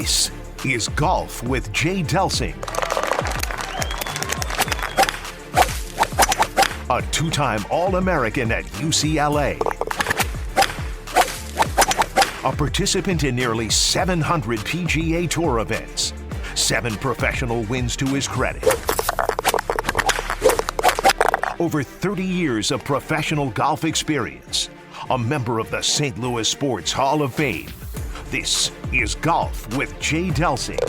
This is Golf with Jay Delsing. A two-time All-American at UCLA. A participant in nearly 700 PGA Tour events. 7 professional wins to his credit. Over 30 years of professional golf experience. A member of the St. Louis Sports Hall of Fame. This is Golf with Jay Delsing.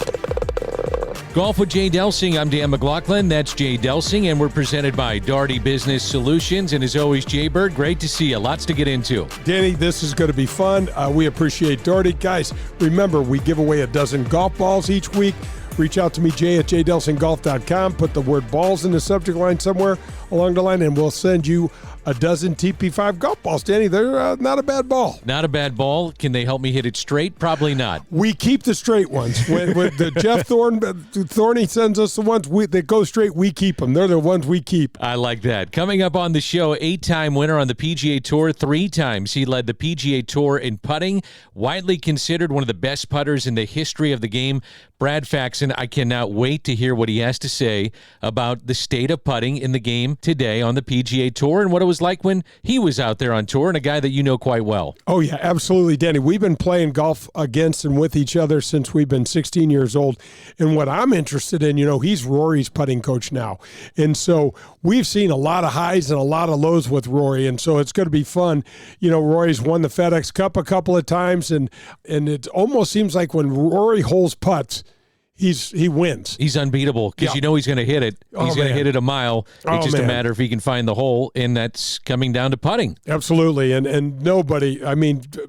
Golf with Jay Delsing. I'm Dan McLaughlin. That's Jay Delsing, and we're presented by Daugherty Business Solutions. And as always, Jay Bird, great to see you. Lots to get into. Danny, this is going to be fun. We appreciate Daugherty. Guys, remember, we give away a dozen golf balls each week. Reach out to me, Jay at jdelsinggolf.com. Put the word balls in the subject line somewhere along the line, and we'll send you a dozen TP5 golf balls. Danny, they're not a bad ball. Not a bad ball. Can they help me hit it straight? Probably not. We keep the straight ones. When the Jeff Thorny sends us the ones that go straight, we keep them. They're the ones we keep. I like that. Coming up on the show, 8-time winner on the PGA Tour. 3 times he led the PGA Tour in putting. Widely considered one of the best putters in the history of the game. Brad Faxon, I cannot wait to hear what he has to say about the state of putting in the game today on the PGA Tour and what it was like when he was out there on tour, and a guy that you know quite well. Oh, yeah, absolutely, Danny. We've been playing golf against and with each other since we've been 16 years old. And what I'm interested in, he's Rory's putting coach now. And so we've seen a lot of highs and a lot of lows with Rory, and so it's going to be fun. Rory's won the FedEx Cup a couple of times, and it almost seems like when Rory holds putts, he wins. He's unbeatable because he's going to hit it. He's going to hit it a mile. It's just a matter if he can find the hole, and that's coming down to putting. Absolutely, and nobody,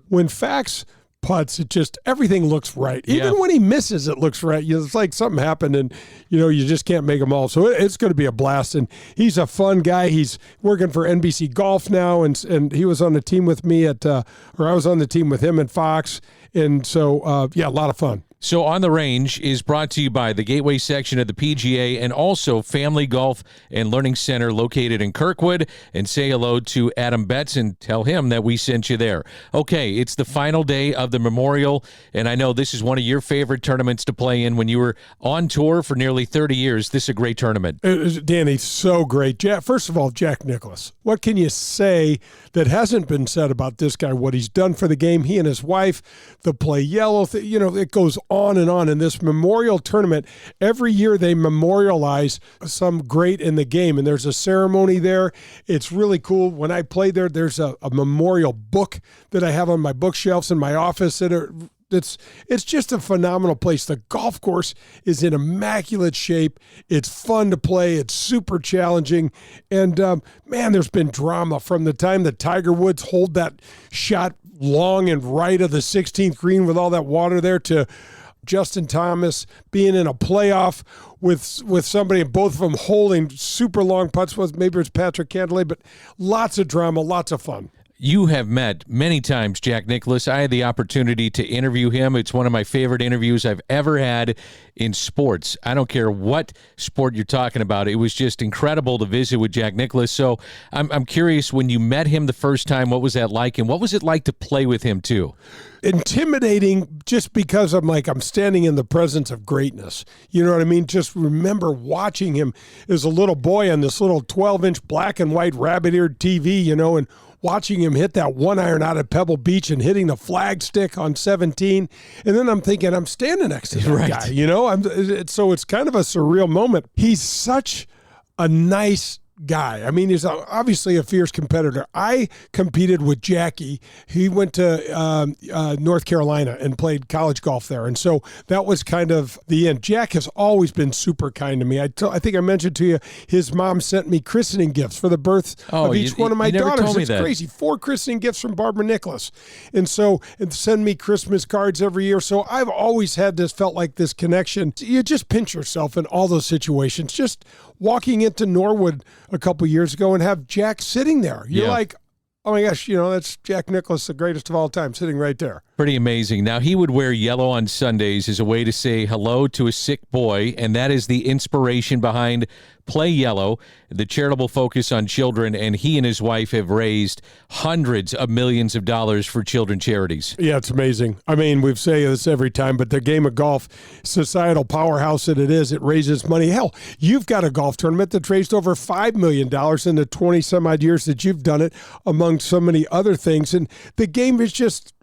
when Fax putts, it just, everything looks right. Even when he misses, it looks right. It's like something happened, and you just can't make them all. So it's going to be a blast, and he's a fun guy. He's working for NBC Golf now, and he was on the team with me I was on the team with him at Fox, and so a lot of fun. So On the Range is brought to you by the Gateway section of the PGA and also Family Golf and Learning Center located in Kirkwood. And say hello to Adam Betts and tell him that we sent you there. Okay, it's the final day of the Memorial, and I know this is one of your favorite tournaments to play in when you were on tour for nearly 30 years. This is a great tournament. Danny, so great. First of all, Jack Nicklaus. What can you say that hasn't been said about this guy, what he's done for the game? He and his wife, the Play Yellow, it goes on and on. In this Memorial Tournament, every year they memorialize some great in the game, and there's a ceremony there. It's really cool. When I played there, there's a memorial book that I have on my bookshelves in my office it's just a phenomenal place. The golf course is in immaculate shape. It's fun to play. It's super challenging. And, there's been drama from the time that Tiger Woods hold that shot long and right of the 16th green with all that water there to Justin Thomas being in a playoff with somebody, both of them holding super long putts. Maybe it's Patrick Cantlay, but lots of drama, lots of fun. You have met many times Jack Nicklaus. I had the opportunity to interview him. It's one of my favorite interviews I've ever had in sports. I don't care what sport you're talking about. It was just incredible to visit with Jack Nicklaus. So I'm curious, when you met him the first time, what was that like? And what was it like to play with him too? Intimidating, just because I'm standing in the presence of greatness. You know what I mean? Just remember watching him as a little boy on this little 12-inch black and white rabbit-eared TV, and watching him hit that 1-iron out at Pebble Beach and hitting the flag stick on 17. And then I'm thinking, I'm standing next to that guy, so it's kind of a surreal moment. He's such a nice guy. He's obviously a fierce competitor. I competed with Jackie. He went to North Carolina and played college golf there. And so that was kind of the end. Jack has always been super kind to me. I think I mentioned to you, his mom sent me christening gifts for the birth of each one of my daughters. It's crazy. 4 christening gifts from Barbara Nicholas. And send me Christmas cards every year. So I've always felt like this connection. You just pinch yourself in all those situations. Just walking into Norwood a couple years ago and have Jack sitting there. You're like, oh my gosh, that's Jack Nicklaus, the greatest of all time, sitting right there. Pretty amazing. Now, he would wear yellow on Sundays as a way to say hello to a sick boy, and that is the inspiration behind Play Yellow, the charitable focus on children, and he and his wife have raised hundreds of millions of dollars for children charities. Yeah, it's amazing. I mean, we've said this every time, but the game of golf, societal powerhouse that it is, it raises money. Hell, you've got a golf tournament that's raised over $5 million in the 20-some-odd years that you've done it, among so many other things. And the game is just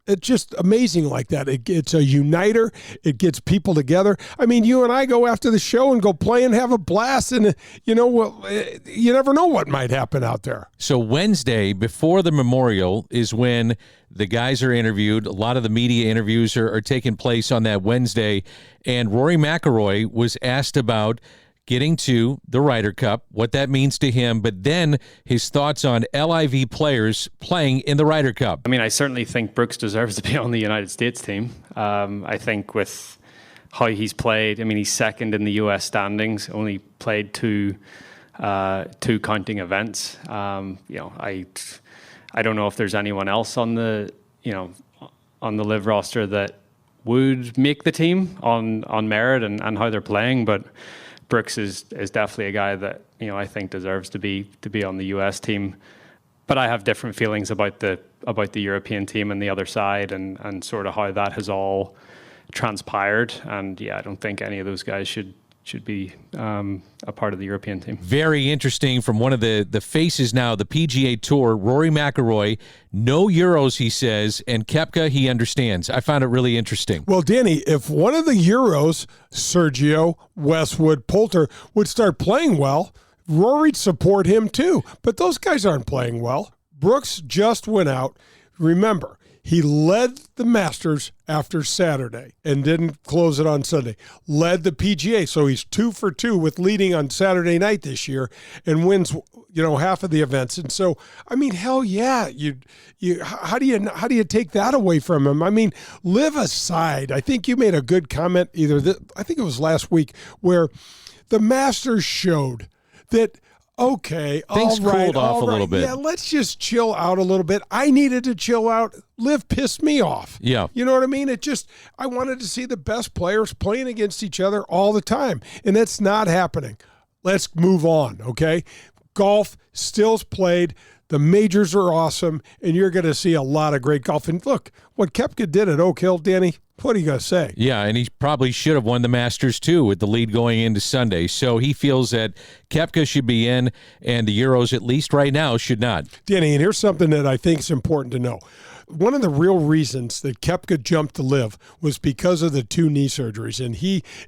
amazing like that. It's a uniter. It gets people together. I mean, you and I go after the show and go play and have a blast, and you never know what might happen out there. So Wednesday, before the Memorial, is when the guys are interviewed. A lot of the media interviews are taking place on that Wednesday, and Rory McIlroy was asked about getting to the Ryder Cup, what that means to him, but then his thoughts on LIV players playing in the Ryder Cup. I mean, I certainly think Brooks deserves to be on the United States team. I think with how he's played, I mean, he's second in the U.S. standings, only played two counting events. I don't know if there's anyone else on the LIV roster that would make the team on merit and how they're playing, but Brooks is definitely a guy that I think deserves to be on the U.S. team, but I have different feelings about the European team and the other side and sort of how that has all transpired. And yeah, I don't think any of those guys should be a part of the European team. Very interesting from one of the faces now, the PGA Tour, Rory McIlroy. No Euros, he says, and Koepka, he understands. I found it really interesting. Well, Danny, if one of the Euros, Sergio, Westwood, Poulter, would start playing well, Rory'd support him too. But those guys aren't playing well. Brooks just went out. Remember, he led the Masters after Saturday and didn't close it on Sunday. Led the PGA, so he's 2 for 2 with leading on Saturday night this year and wins, half of the events. And so, I mean, hell yeah, how do you take that away from him? I mean, live aside. I think you made a good comment I think it was last week, where the Masters showed that, okay, things cooled off a little bit. Yeah, let's just chill out a little bit. I needed to chill out. Liv pissed me off. Yeah. You know what I mean? I wanted to see the best players playing against each other all the time, and that's not happening. Let's move on, okay? Golf still's played. The majors are awesome, and you're going to see a lot of great golf. And look, what Koepka did at Oak Hill, Danny, what are you going to say? Yeah, and he probably should have won the Masters too with the lead going into Sunday. So he feels that Koepka should be in, and the Euros, at least right now, should not. Danny, and here's something that I think is important to know. One of the real reasons that Koepka jumped to LIV was because of the 2 knee surgeries. And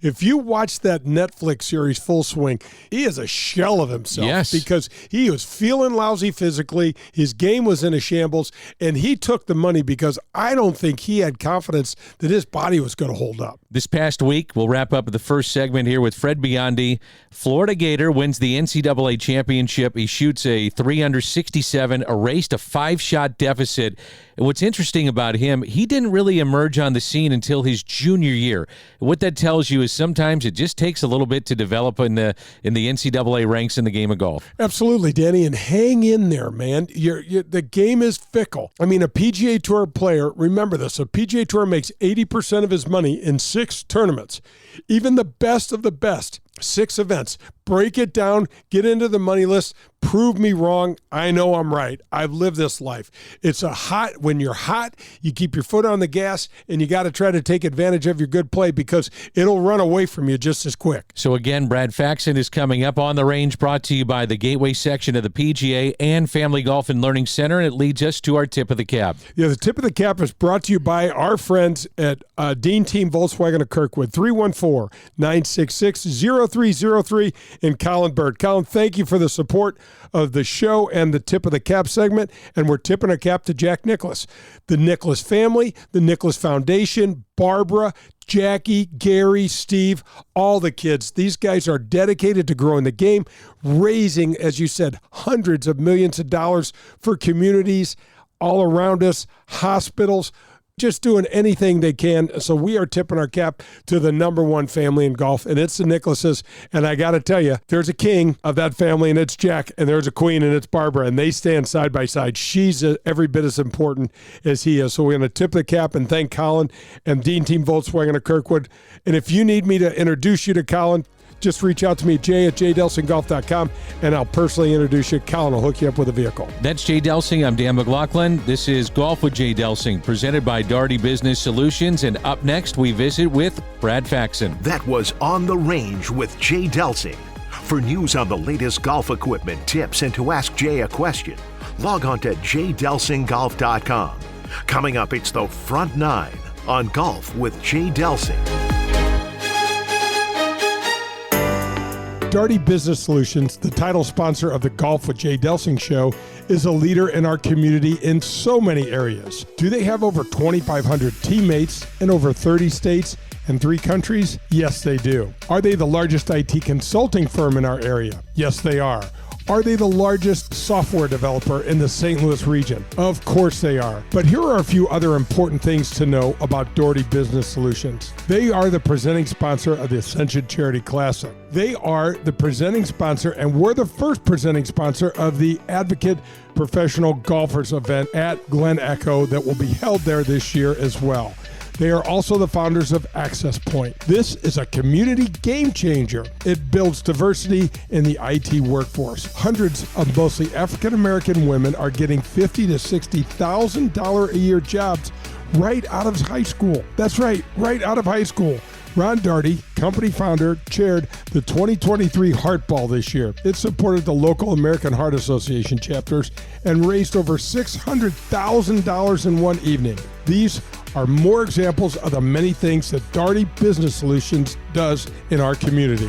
if you watch that Netflix series Full Swing, he is a shell of himself. Yes. Because he was feeling lousy physically. His game was in a shambles. And he took the money because I don't think he had confidence that his body was going to hold up. This past week, we'll wrap up the first segment here with Fred Biondi. Florida Gator wins the NCAA championship. He shoots a 3 under 67, erased a 5-shot deficit. And what's interesting about him, he didn't really emerge on the scene until his junior year. What that tells you is sometimes it just takes a little bit to develop in the NCAA ranks in the game of golf. Absolutely, Danny, and hang in there, man. The game is fickle. I mean, a PGA Tour player, remember this, a PGA Tour makes 80% of his money in 6 tournaments. Even the best of the best, 6 events. Break it down, get into the money list, prove me wrong. I know I'm right. I've lived this life. When you're hot, you keep your foot on the gas, and you got to try to take advantage of your good play because it'll run away from you just as quick. So again, Brad Faxon is coming up on the range, brought to you by the Gateway section of the PGA and Family Golf and Learning Center, and it leads us to our tip of the cap. Yeah, the tip of the cap is brought to you by our friends at Dean Team Volkswagen of Kirkwood, 314-966-0303, and Colin Bird. Colin, thank you for the support of the show and the tip of the cap segment, and we're tipping a cap to Jack Nicklaus, the Nicklaus family, the Nicklaus Foundation, Barbara, Jackie, Gary, Steve, all the kids. These guys are dedicated to growing the game, raising, as you said, hundreds of millions of dollars for communities all around us, hospitals, just doing anything they can. So we are tipping our cap to the #1 family in golf, and it's the Nicklauses. And I got to tell you, there's a king of that family, and it's Jack, and there's a queen, and it's Barbara, and they stand side by side. She's every bit as important as he is. So we're going to tip the cap and thank Colin and Dean Team Volkswagen of Kirkwood. And if you need me to introduce you to Colin, just reach out to me, jay@jdelsingolf.com, and I'll personally introduce you. Colin will hook you up with a vehicle. That's Jay Delsing. I'm Dan McLaughlin. This is Golf with Jay Delsing, presented by Daugherty Business Solutions. And up next, we visit with Brad Faxon. That was On the Range with Jay Delsing. For news on the latest golf equipment, tips, and to ask Jay a question, log on to jdelsinggolf.com. Coming up, it's the Front Nine on Golf with Jay Delsing. Daugherty Business Solutions, the title sponsor of the Golf with Jay Delsing show, is a leader in our community in so many areas. Do they have over 2,500 teammates in over 30 states and 3 countries? Yes, they do. Are they the largest IT consulting firm in our area? Yes, they are. Are they the largest software developer in the St. Louis region? Of course they are. But here are a few other important things to know about Daugherty Business Solutions. They are the presenting sponsor of the Ascension Charity Classic. They are the presenting sponsor, and we're the first presenting sponsor of the Advocate Professional Golfers event at Glen Echo that will be held there this year as well. They are also the founders of Access Point. This is a community game changer. It builds diversity in the IT workforce. Hundreds of mostly African-American women are getting $50,000 to $60,000 a year jobs right out of high school. That's right out of high school. Ron Daugherty, company founder, chaired the 2023 Heart Ball this year. It supported the local American Heart Association chapters and raised over $600,000 in one evening. These are more examples of the many things that Daugherty Business Solutions does in our community.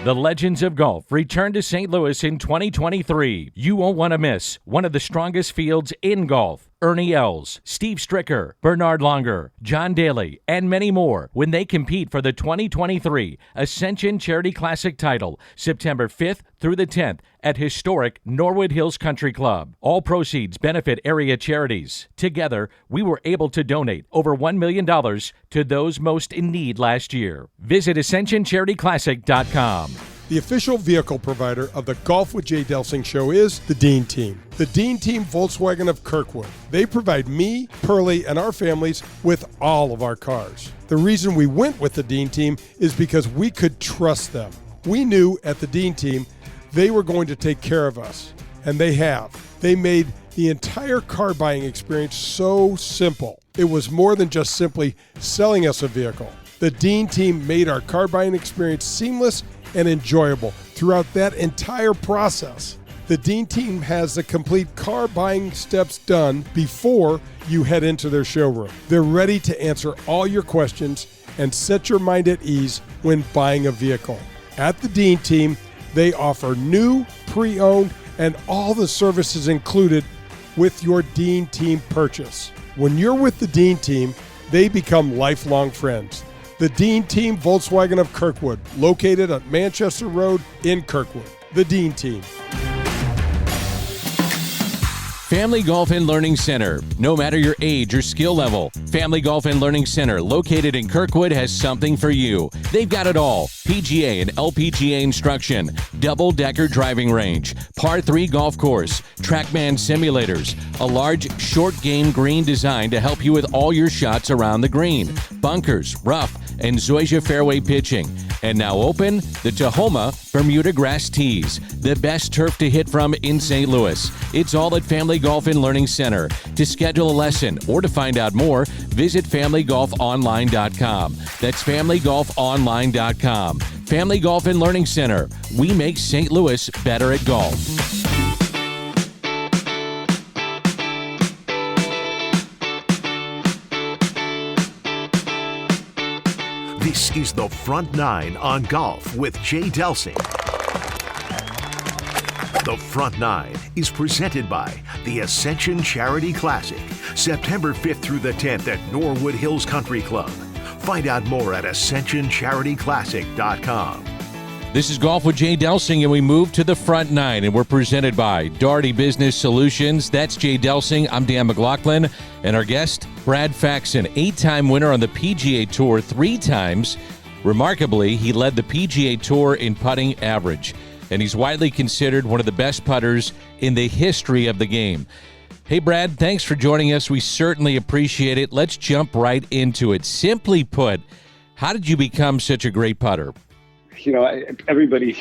The Legends of Golf return to St. Louis in 2023. You won't want to miss one of the strongest fields in golf. Ernie Els, Steve Stricker, Bernard Longer, John Daly, and many more when they compete for the 2023 Ascension Charity Classic title, September 5th through the 10th at historic Norwood Hills Country Club. All proceeds benefit area charities. Together, we were able to donate over $1 million to those most in need last year. Visit AscensionCharityClassic.com. The official vehicle provider of the Golf with Jay Delsing show is the Dean Team. The Dean Team Volkswagen of Kirkwood. They provide me, Pearlie, and our families with all of our cars. The reason we went with the Dean Team is because we could trust them. We knew at the Dean Team they were going to take care of us, and they have. They made the entire car buying experience so simple. It was more than just simply selling us a vehicle. The Dean Team made our car buying experience seamless and enjoyable throughout that entire process. The Dean Team has the complete car buying steps done before you head into their showroom. They're ready to answer all your questions and set your mind at ease when buying a vehicle. At the Dean Team, they offer new, pre-owned, and all the services included with your Dean Team purchase. When you're with the Dean Team, they become lifelong friends. The Dean Team Volkswagen of Kirkwood, located at Manchester Road in Kirkwood. The Dean Team. Family Golf and Learning Center. No matter your age or skill level, Family Golf and Learning Center, located in Kirkwood, has something for you. They've got it all. PGA and LPGA instruction, double-decker driving range, par 3 golf course, TrackMan simulators, a large short game green design to help you with all your shots around the green, bunkers, rough, and Zoysia fairway pitching. And now open, the Tahoma Bermuda Grass Tees, the best turf to hit from in St. Louis. It's all at Family Golf and Learning Center. To schedule a lesson or to find out more, visit FamilyGolfOnline.com. That's FamilyGolfOnline.com. Family Golf and Learning Center. We make St. Louis better at golf. This is the Front Nine on Golf with Jay Delsing. The Front Nine is presented by the Ascension Charity Classic, September 5th through the 10th at Norwood Hills Country Club. Find out more at AscensionCharityClassic.com. This is Golf with Jay Delsing, and we move to the Front Nine, and we're presented by Daugherty Business Solutions. That's Jay Delsing. I'm Dan McLaughlin, and our guest, Brad Faxon, 8-time winner on the PGA Tour 3 times. Remarkably, he led the PGA Tour in putting average, and he's widely considered one of the best putters in the history of the game. Hey, Brad, thanks for joining us. We certainly appreciate it. Let's jump right into it. Simply put, how did you become such a great putter? Everybody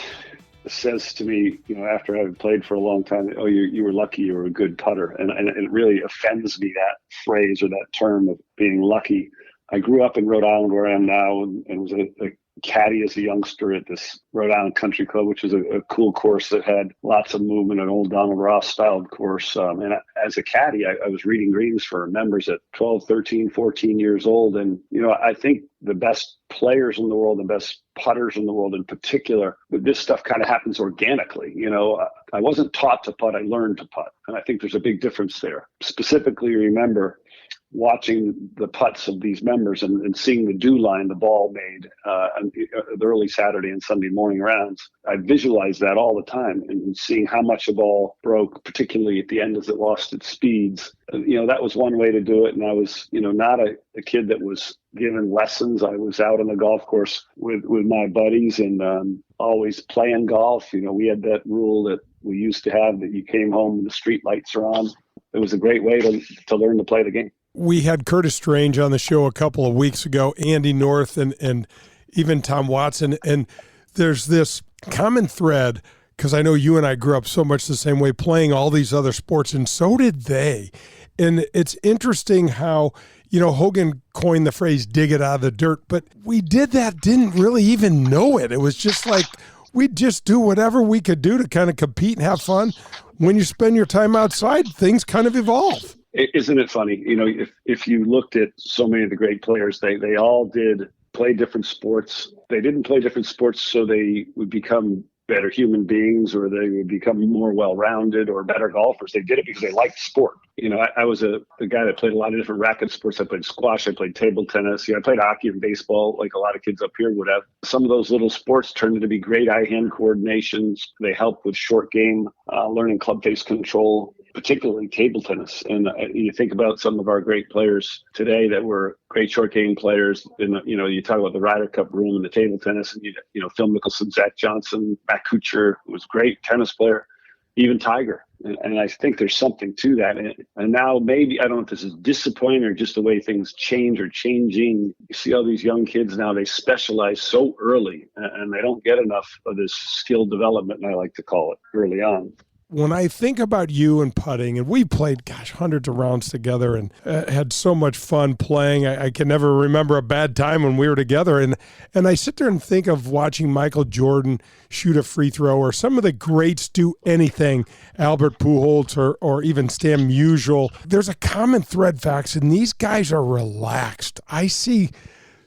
says to me, after having played for a long time, oh, you were lucky, you were a good putter. And it really offends me, that phrase or that term of being lucky. I grew up in Rhode Island, where I am now, and was a caddy as a youngster at this Rhode Island Country Club, which was a cool course that had lots of movement, an old Donald Ross styled course. And as a caddy, I was reading greens for members at 12, 13, 14 years old. And, I think the best players in the world, the best putters in the world in particular, this stuff kind of happens organically. I wasn't taught to putt, I learned to putt. And I think there's a big difference there. Specifically, remember watching the putts of these members and seeing the dew line the ball made the early Saturday and Sunday morning rounds. I visualized that all the time, and seeing how much the ball broke, particularly at the end as it lost its speeds. That was one way to do it. And I was, not a kid that was given lessons. I was out on the golf course with my buddies and always playing golf. We had that rule that we used to have, that you came home and the street lights are on. It was a great way to learn to play the game. We had Curtis Strange on the show a couple of weeks ago, Andy North, and even Tom Watson. And there's this common thread, because I know you and I grew up so much the same way, playing all these other sports, and so did they. And it's interesting how, Hogan coined the phrase, dig it out of the dirt, but we did that, didn't really even know it. It was just like, we'd just do whatever we could do to kind of compete and have fun. When you spend your time outside, things kind of evolve. Isn't it funny? If you looked at so many of the great players, they all did play different sports. They didn't play different sports so they would become better human beings, or they would become more well-rounded or better golfers. They did it because they liked sport. I was a guy that played a lot of different racket sports. I played squash, I played table tennis, I played hockey and baseball, like a lot of kids up here would have. Some of those little sports turned into be great eye-hand coordinations. They help with short game, learning club face control, particularly table tennis. And you think about some of our great players today that were great short game players. And, you talk about the Ryder Cup room and the table tennis, and, Phil Mickelson, Zach Johnson, Matt Kuchar, who was a great tennis player, even Tiger. And I think there's something to that. And now maybe, I don't know if this is disappointing or just the way things change or changing. You see all these young kids now, they specialize so early, and they don't get enough of this skill development, I like to call it, early on. When I think about you and putting, and we played, hundreds of rounds together and had so much fun playing. I can never remember a bad time when we were together. And I sit there and think of watching Michael Jordan shoot a free throw, or some of the greats do anything, Albert Pujols or even Stan Musial. There's a common thread, Faxon. These guys are relaxed. I see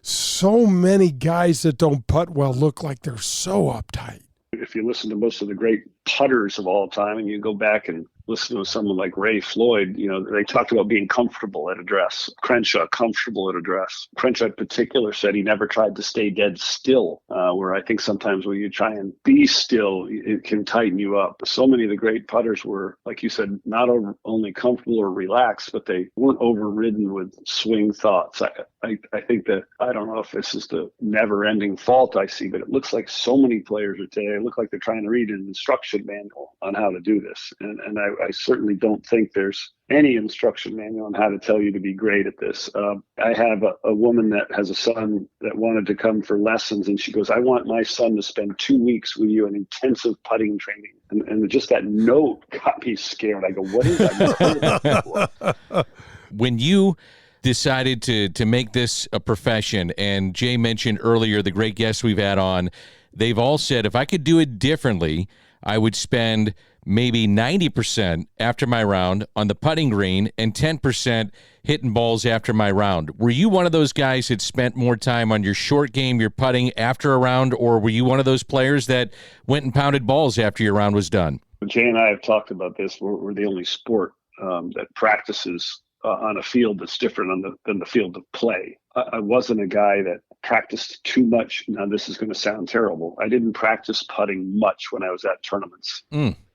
so many guys that don't putt well look like they're so uptight. If you listen to most of the great putters of all time, and you go back and listen to someone like Ray Floyd, they talked about being comfortable at address. Crenshaw, comfortable at address. Crenshaw in particular said he never tried to stay dead still, where I think sometimes when you try and be still, it can tighten you up. So many of the great putters were, like you said, not only comfortable or relaxed, but they weren't overridden with swing thoughts. I think that, I don't know if this is the never-ending fault I see, but it looks like so many players are today, look like they're trying to read an instruction manual on how to do this. And I certainly don't think there's any instruction manual on how to tell you to be great at this. I have a woman that has a son that wanted to come for lessons, and she goes, I want my son to spend 2 weeks with you in intensive putting training. And just that note got me scared. I go, what is that? I've never heard of that before. When you decided to make this a profession, and Jay mentioned earlier the great guests we've had on, they've all said, if I could do it differently, I would spend maybe 90% after my round on the putting green and 10% hitting balls after my round. Were you one of those guys that spent more time on your short game, your putting after a round, or were you one of those players that went and pounded balls after your round was done? Jay and I have talked about this. We're the only sport that practices on a field that's different than the field of play. I wasn't a guy that practiced too much. Now, this is going to sound terrible. I didn't practice putting much when I was at tournaments.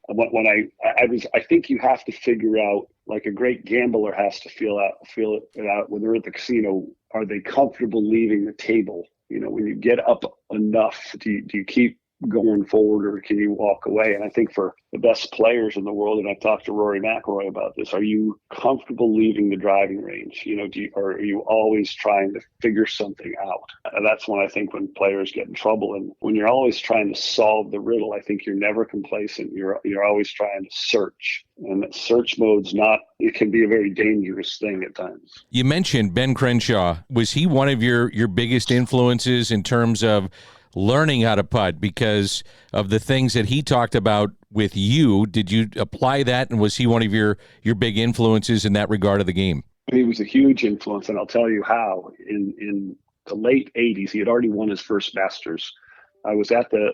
When I think you have to figure out, like a great gambler has to feel it out when they're at the casino. Are they comfortable leaving the table? When you get up enough, do you keep going forward, or can you walk away? And I think for the best players in the world, and I've talked to Rory McIlroy about this, are you comfortable leaving the driving range? You know, or are you always trying to figure something out? And that's when I think when players get in trouble. And when you're always trying to solve the riddle, I think you're never complacent. You're always trying to search. And that search mode's it can be a very dangerous thing at times. You mentioned Ben Crenshaw. Was he one of your biggest influences in terms of learning how to putt because of the things that he talked about with you? Did you apply that, and was he one of your big influences in that regard of the game? He was a huge influence, and I'll tell you how. In the late 80s, he had already won his first Masters. I was at the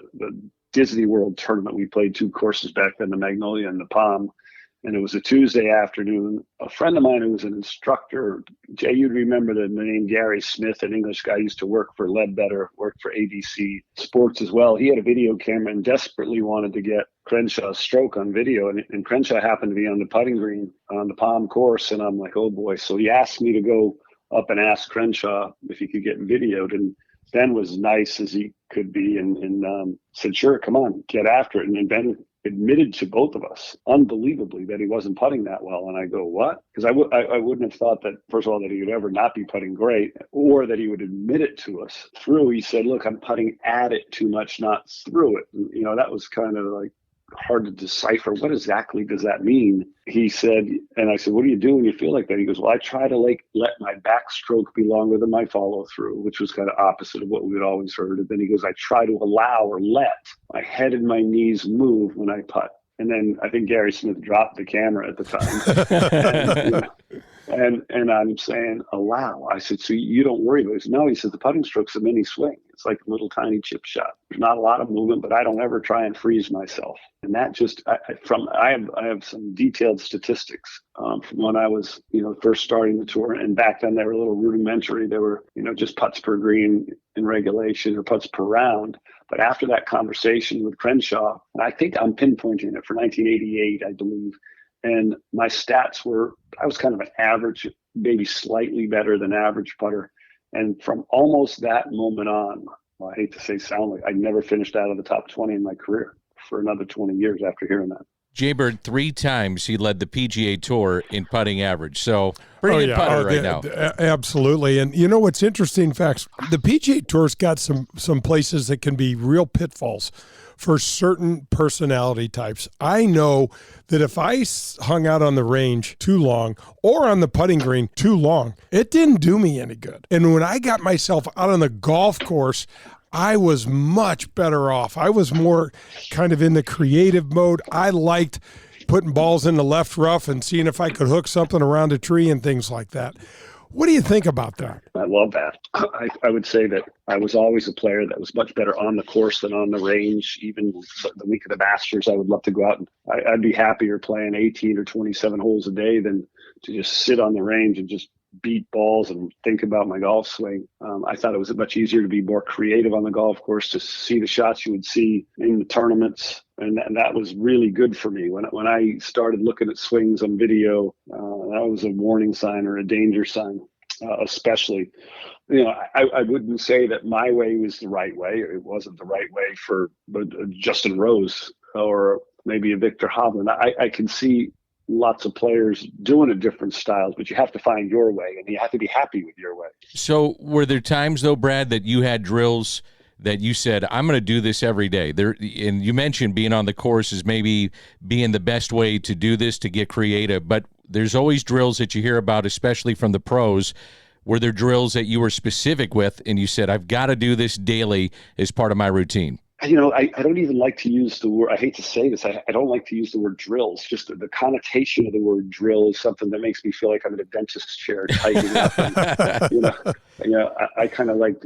Disney World tournament. We played 2 courses back then, the Magnolia and the Palm, and it was a Tuesday afternoon. A friend of mine who was an instructor, Jay, you'd remember the name Gary Smith, an English guy, used to work for Ledbetter, worked for ABC Sports as well. He had a video camera and desperately wanted to get Crenshaw's stroke on video. And Crenshaw happened to be on the putting green on the Palm course. And I'm like, oh boy. So he asked me to go up and ask Crenshaw if he could get videoed. And Ben was nice as he could be and said, sure, come on, get after it. And then Ben admitted to both of us, unbelievably, that he wasn't putting that well. And I go, what? Because I wouldn't have thought that, first of all, that he would ever not be putting great, or that he would admit it to us. Through, he said, look, I'm putting at it too much, not through it. And, you know, that was kind of like hard to decipher. What exactly does that mean? He said, and I said, what do you do when you feel like that? He goes, well, I try to let my backstroke be longer than my follow through, which was kind of opposite of what we had always heard. And then he goes, I try to allow or let my head and my knees move when I putt. And then I think Gary Smith dropped the camera at the time. And I'm saying, allow. I said, so you don't worry about it. He said, no, he said, the putting stroke's a mini swing. It's like a little tiny chip shot. There's not a lot of movement, but I don't ever try and freeze myself. And that just, I have some detailed statistics from when I was, first starting the tour. And back then they were a little rudimentary. They were, just putts per green in regulation or putts per round. But after that conversation with Crenshaw, and I think I'm pinpointing it for 1988, I believe. And my stats were, I was kind of an average, maybe slightly better than average putter. And from almost that moment on, well, I hate to say sound like I never finished out of the top 20 in my career for another 20 years after hearing that. Jaybird, 3 times he led the PGA Tour in putting average. So pretty good putter right now. Absolutely. And you know what's interesting, Fax, the PGA Tour's got some places that can be real pitfalls for certain personality types. I know that if I hung out on the range too long or on the putting green too long, it didn't do me any good. And when I got myself out on the golf course, I was much better off. I was more kind of in the creative mode. I liked putting balls in the left rough and seeing if I could hook something around a tree and things like that. What do you think about that? I love that. I would say that I was always a player that was much better on the course than on the range. Even the week of the Masters, I would love to go out and I'd be happier playing 18 or 27 holes a day than to just sit on the range and just beat balls and think about my golf swing. I thought it was much easier to be more creative on the golf course, to see the shots you would see in the tournaments. And that was really good for me. When I started looking at swings on video, that was a warning sign or a danger sign, especially. I wouldn't say that my way was the right way. It wasn't the right way for Justin Rose or maybe a Victor Hovland. I can see lots of players doing it different styles, but you have to find your way and you have to be happy with your way. So were there times though, Brad, that you had drills that you said, I'm going to do this every day? And you mentioned being on the course is maybe being the best way to do this, to get creative, but there's always drills that you hear about, especially from the pros. Were there drills that you were specific with and you said, I've got to do this daily as part of my routine? I don't even like to use the word, I hate to say this, I don't like to use the word drills. Just the connotation of the word drill is something that makes me feel like I'm in a dentist's chair tightening up. And, I kind of like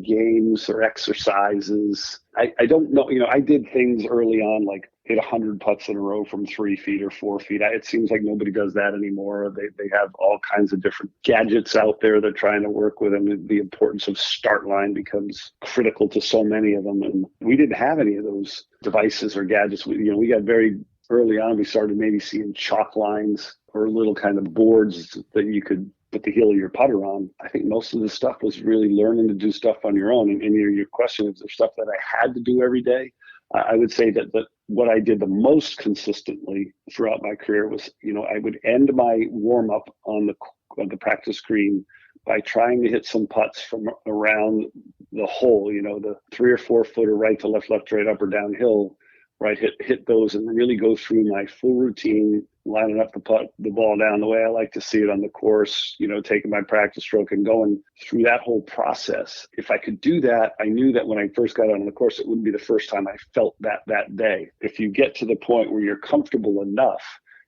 games or exercises. I don't know, I did things early on, like hit 100 putts in a row from 3 feet or 4 feet. It seems like nobody does that anymore. They have all kinds of different gadgets out there they're trying to work with, and the importance of start line becomes critical to so many of them. And we didn't have any of those devices or gadgets. We got very early on, we started maybe seeing chalk lines or little kind of boards that you could put the heel of your putter on. I think most of the stuff was really learning to do stuff on your own. And your question is there stuff that I had to do every day? I would say that what I did the most consistently throughout my career was, I would end my warm up on the practice green by trying to hit some putts from around the hole, the 3 or 4 footer right to left, left to right, up or downhill, right? Hit those and really go through my full routine, lining up the ball down the way I like to see it on the course, taking my practice stroke and going through that whole process. If I could do that, I knew that when I first got on the course, it wouldn't be the first time I felt that day. If you get to the point where you're comfortable enough,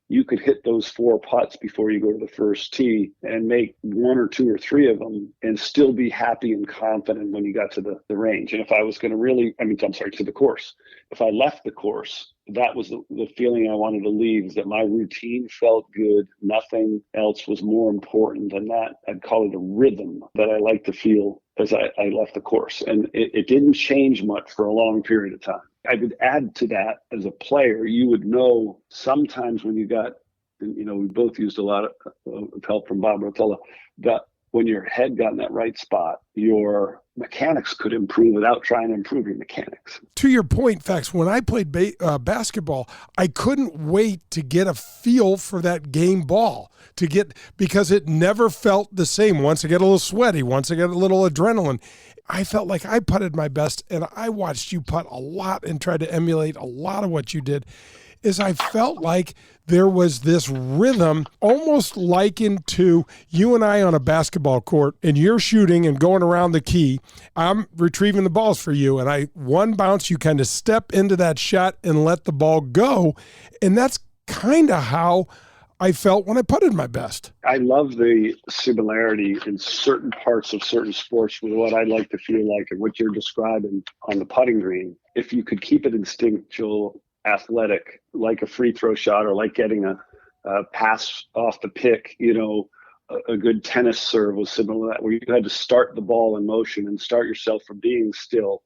you could hit those 4 putts before you go to the first tee and make 1 or 2 or 3 of them and still be happy and confident when you got to the range. And if I was going to to the course. If I left the course, that was the feeling I wanted to leave, is that my routine felt good. Nothing else was more important than that. I'd call it a rhythm that I like to feel as I left the course. And it didn't change much for a long period of time. I would add to that, as a player, you would know sometimes when you got, we both used a lot of help from Bob Rotella, that when your head got in that right spot, your mechanics could improve without trying to improve your mechanics. To your point, Fax, when I played basketball, I couldn't wait to get a feel for that game ball, because it never felt the same. Once I get a little sweaty, once I get a little adrenaline, I felt like I putted my best, and I watched you putt a lot and tried to emulate a lot of what you did, is I felt like there was this rhythm almost likened to you and I on a basketball court, and you're shooting and going around the key. I'm retrieving the balls for you, and one bounce, you kind of step into that shot and let the ball go, and that's kind of how I felt when I putted my best. I love the similarity in certain parts of certain sports with what I like to feel like and what you're describing on the putting green. If you could keep it instinctual, athletic, like a free throw shot or like getting a pass off the pick, a good tennis serve was similar to that, where you had to start the ball in motion and start yourself from being still.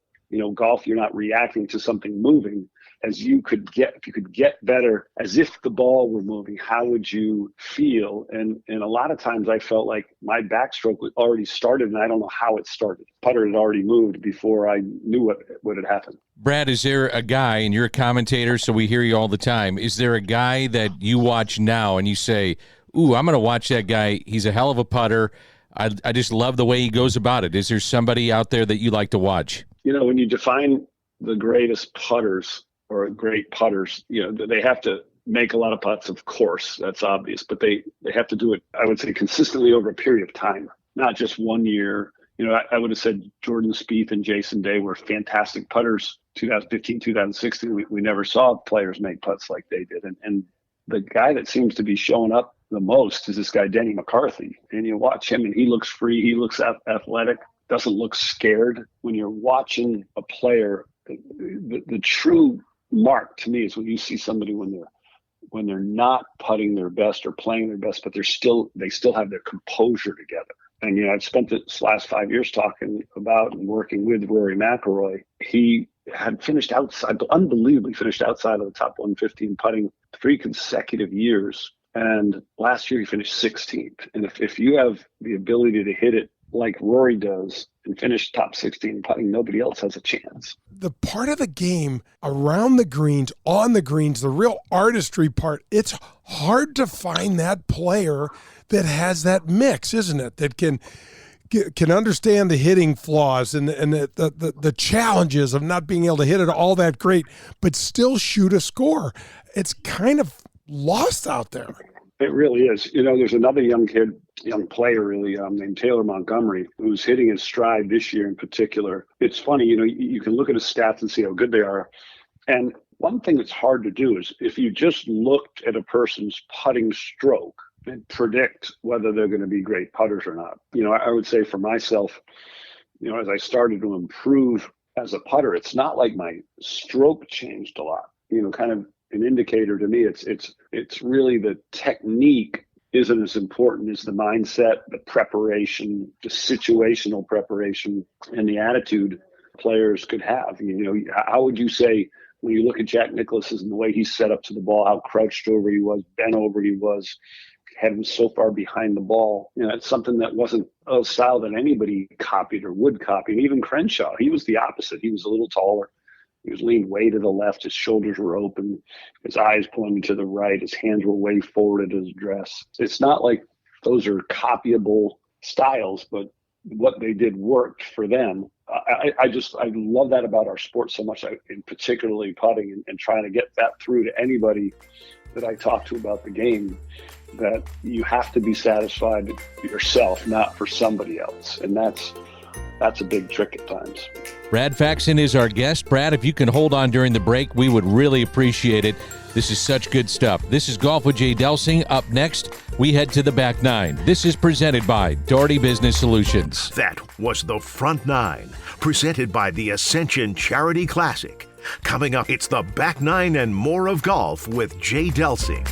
Golf, you're not reacting to something moving. If you could get better as if the ball were moving, how would you feel? And a lot of times I felt like my backstroke was already started, and I don't know how it started. Putter had already moved before I knew what had happened. Brad, is there a guy, and you're a commentator, so we hear you all the time, is there a guy that you watch now and you say, ooh, I'm going to watch that guy. He's a hell of a putter. I just love the way he goes about it. Is there somebody out there that you like to watch? When you define the greatest putters or great putters, they have to make a lot of putts, of course, that's obvious, but they have to do it, I would say, consistently over a period of time, not just 1 year. I would have said Jordan Spieth and Jason Day were fantastic putters. 2015, 2016, we never saw players make putts like they did. And the guy that seems to be showing up the most is this guy, Denny McCarthy. And you watch him and he looks free. He looks athletic, doesn't look scared. When you're watching a player, the true mark to me is when you see somebody when they're not putting their best or playing their best, but they still have their composure together. And I've spent this last 5 years talking about and working with Rory McIlroy. He had unbelievably finished outside of the top 115 putting 3 consecutive years. And last year he finished 16th. And if you have the ability to hit it like Rory does and finish top 16 putting, nobody else has a chance. The part of the game around the greens, on the greens, the real artistry part, it's hard to find that player that has that mix, isn't it? That can understand the hitting flaws and the challenges of not being able to hit it all that great, but still shoot a score. It's kind of lost out there. It really is. There's another young player really named Taylor Montgomery, who's hitting his stride this year in particular. It's funny, you can look at his stats and see how good they are. And one thing that's hard to do is if you just looked at a person's putting stroke and predict whether they're going to be great putters or not. I would say for myself, as I started to improve as a putter, it's not like my stroke changed a lot. Kind of an indicator to me, it's really the technique isn't as important as the mindset, the preparation, the situational preparation, and the attitude players could have. How would you say when you look at Jack Nicklaus and the way he set up to the ball, how crouched over he was, bent over he was, had him so far behind the ball. You know, it's something that wasn't a style that anybody copied or would copy. And even Crenshaw, he was the opposite. He was a little taller. He was leaned way to the left. His shoulders were open. His eyes pointing to the right. His hands were way forward at his dress. It's not like those are copyable styles, but what they did worked for them. I love that about our sport so much, in particularly putting, and trying to get that through to anybody that I talk to about the game, that you have to be satisfied yourself, not for somebody else. And that's a big trick at times. Brad Faxon is our guest. Brad, if you can hold on during the break, we would really appreciate it. This is such good stuff. This is Golf with Jay Delsing. Up next, we head to the back nine. This is presented by Doherty Business Solutions. That was the front nine, presented by the Ascension Charity Classic. Coming up, it's the back nine and more of golf with Jay Delsing.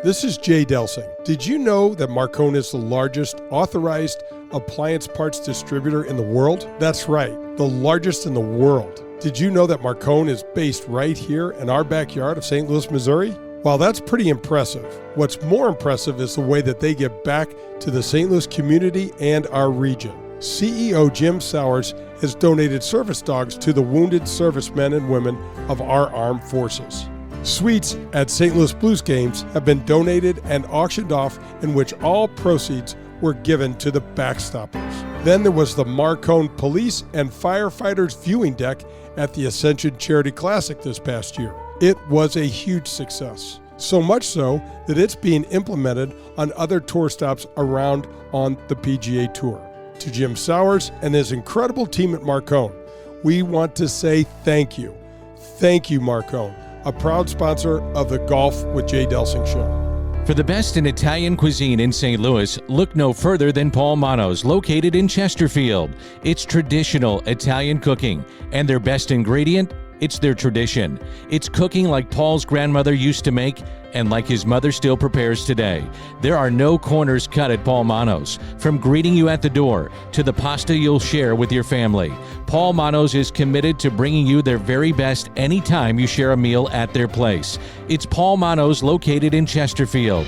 This is Jay Delsing. Did you know that Marcone is the largest authorized appliance parts distributor in the world? That's right, the largest in the world. Did you know that Marcone is based right here in our backyard of St. Louis, Missouri? Well, that's pretty impressive. What's more impressive is the way that they give back to the St. Louis community and our region. CEO Jim Sowers has donated service dogs to the wounded servicemen and women of our armed forces. Suites at St. Louis Blues games have been donated and auctioned off, in which all proceeds were given to the Backstoppers. Then there was the Marcone Police and Firefighters viewing deck at the Ascension Charity Classic this past year. It was a huge success. So much so that it's being implemented on other tour stops around on the PGA Tour. To Jim Sowers and his incredible team at Marcone, we want to say thank you. Thank you, Marcone, a proud sponsor of the Golf with Jay Delsing show. For the best in Italian cuisine in St. Louis, look no further than Paul Manno's, located in Chesterfield. It's traditional Italian cooking, and their best ingredient, it's their tradition. It's cooking like Paul's grandmother used to make, and like his mother still prepares today. There are no corners cut at Paul Manno's. From greeting you at the door to the pasta you'll share with your family, Paul Manno's is committed to bringing you their very best anytime you share a meal at their place. It's Paul Manno's, located in Chesterfield.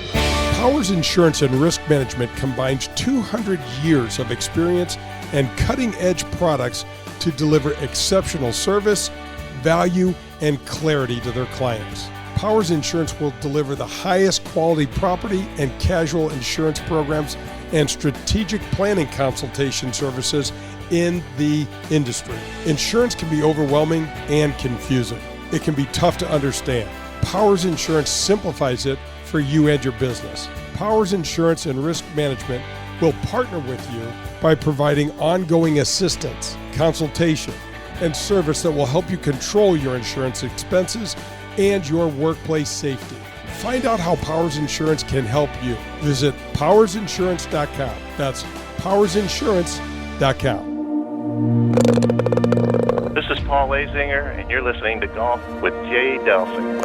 Powers Insurance and Risk Management combines 200 years of experience and cutting-edge products to deliver exceptional service, value, and clarity to their clients. Powers Insurance will deliver the highest quality property and casual insurance programs and strategic planning consultation services in the industry. Insurance can be overwhelming and confusing. It can be tough to understand. Powers Insurance simplifies it for you and your business. Powers Insurance and Risk Management will partner with you by providing ongoing assistance, consultation, and service that will help you control your insurance expenses and your workplace safety. Find out how Powers Insurance can help you. Visit powersinsurance.com. That's powersinsurance.com. This is Paul Lazinger, and you're listening to Golf with Jay Delsing.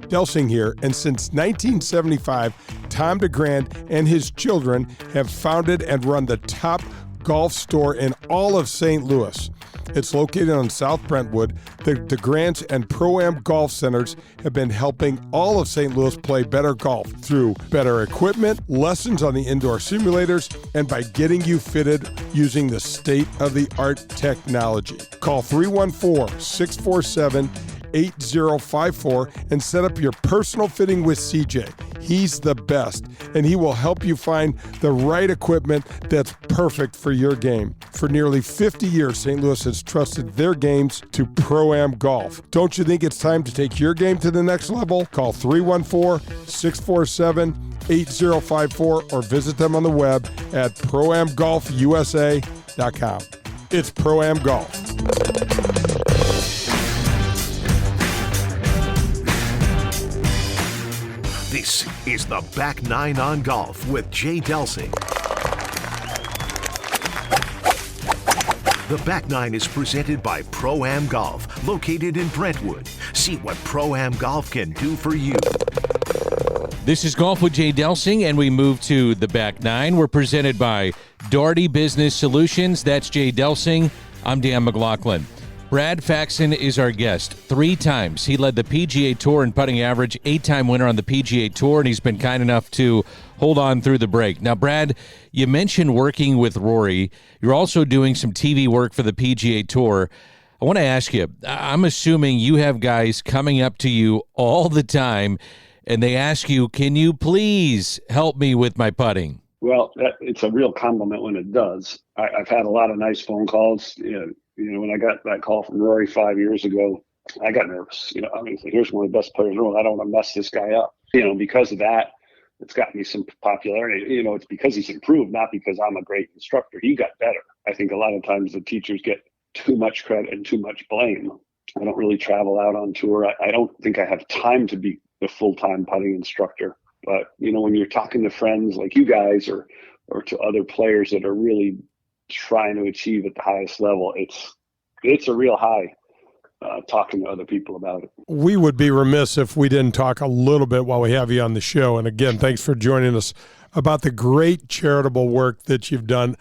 Delsing here, and since 1975, Tom DeGrand and his children have founded and run the top golf store in all of St. Louis. It's located on South Brentwood. The DeGrands and Pro-Am Golf Centers have been helping all of St. Louis play better golf through better equipment, lessons on the indoor simulators, and by getting you fitted using the state-of-the-art technology. Call 314-647-8054 and set up your personal fitting with CJ. He's the best, and he will help you find the right equipment that's perfect for your game. For nearly 50 years, St. Louis has trusted their games to Pro-Am Golf. Don't you think it's time to take your game to the next level? Call 314-647-8054 or visit them on the web at proamgolfusa.com. It's Pro-Am Golf. This is the Back Nine on Golf with Jay Delsing. The Back Nine is presented by Pro-Am Golf, located in Brentwood. See what Pro-Am Golf can do for you. This is Golf with Jay Delsing, and we move to the back nine. We're presented by Doherty Business Solutions. That's Jay Delsing. I'm Dan McLaughlin. Brad Faxon is our guest. 3 times he led the PGA Tour in putting average, 8-time winner on the PGA Tour, and he's been kind enough to hold on through the break. Now, Brad, you mentioned working with Rory. You're also doing some TV work for the PGA Tour. I want to ask you, I'm assuming you have guys coming up to you all the time, and they ask you, can you please help me with my putting? Well, it's a real compliment when it does. I've had a lot of nice phone calls. When I got that call from Rory 5 years ago, I got nervous. Here's one of the best players in the world. I don't want to mess this guy up. Because of that, it's got me some popularity. It's because he's improved, not because I'm a great instructor. He got better. I think a lot of times the teachers get too much credit and too much blame. I don't really travel out on tour. I don't think I have time to be the full-time putting instructor. But, when you're talking to friends like you guys or to other players that are really trying to achieve at the highest level, it's a real high talking to other people about it. We would be remiss if we didn't talk a little bit while we have you on the show. And again, thanks for joining us about the great charitable work that you've done.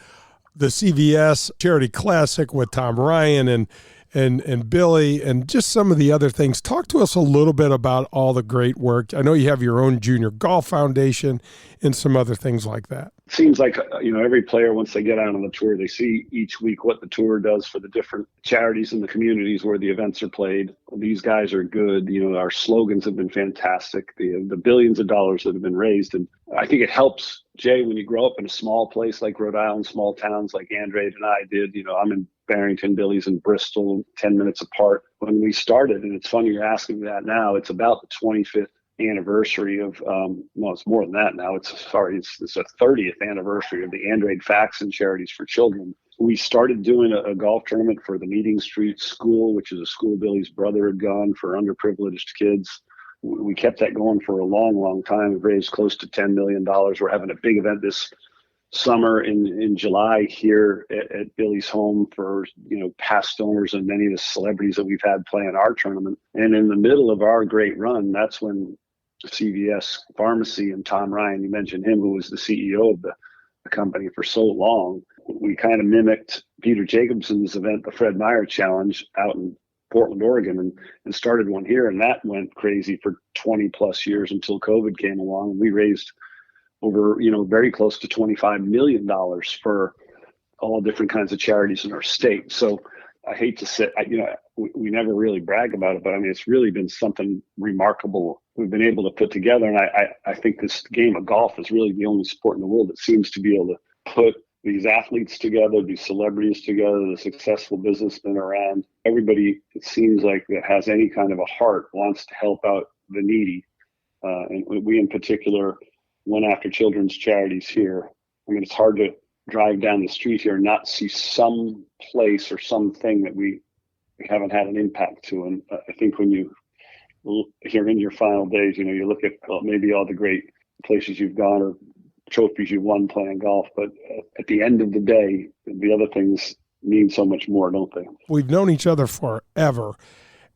The CVS Charity Classic with Tom Ryan and Billy and just some of the other things. Talk to us a little bit about all the great work. I know you have your own junior golf foundation and some other things like that. It seems like, every player, once they get out on the tour, they see each week what the tour does for the different charities in the communities where the events are played. These guys are good. Our slogans have been fantastic. The billions of dollars that have been raised. And I think it helps, Jay, when you grow up in a small place like Rhode Island, small towns like Andrade and I did. I'm in Barrington, Billy's in Bristol, 10 minutes apart when we started. And it's funny you're asking me that now. It's about the 25th anniversary of, it's more than that now. It's a 30th anniversary of the Andrade Faxon Charities for Children. We started doing a golf tournament for the Meeting Street School, which is a school Billy's brother had gone for underprivileged kids. We kept that going for a long, long time. We've raised close to $10 million. We're having a big event this summer in July here at Billy's home for past owners and many of the celebrities that we've had playing our tournament. And in the middle of our great run, that's when CVS Pharmacy and Tom Ryan, you mentioned him, who was the CEO of the company for so long, we kind of mimicked Peter Jacobson's event, the Fred Meyer Challenge, out in Portland, Oregon, and started one here, and that went crazy for 20 plus years until COVID came along, and we raised over, very close to $25 million for all different kinds of charities in our state. So I hate to say, we never really brag about it, but it's really been something remarkable we've been able to put together. And I think this game of golf is really the only sport in the world that seems to be able to put these athletes together, these celebrities together, the successful businessmen around. Everybody, it seems like, that has any kind of a heart wants to help out the needy. And we in particular went after children's charities here. It's hard to drive down the street here and not see some place or something that we haven't had an impact to. And I think when you're in your final days, you look at maybe all the great places you've gone or trophies you won playing golf, but at the end of the day, the other things mean so much more, don't they? We've known each other forever,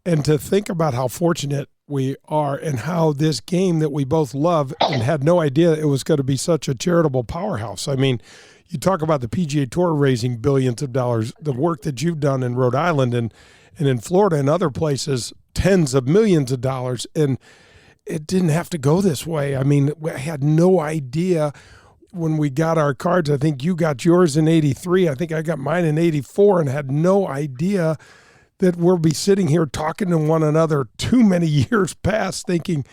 and to think about how fortunate we are and how this game that we both love and had no idea it was going to be such a charitable powerhouse. You talk about the PGA Tour raising billions of dollars, the work that you've done in Rhode Island and in Florida and other places, tens of millions of dollars, and it didn't have to go this way. I had no idea when we got our cards. I think you got yours in 83. I think I got mine in 84 and had no idea that we'll be sitting here talking to one another too many years past thinking,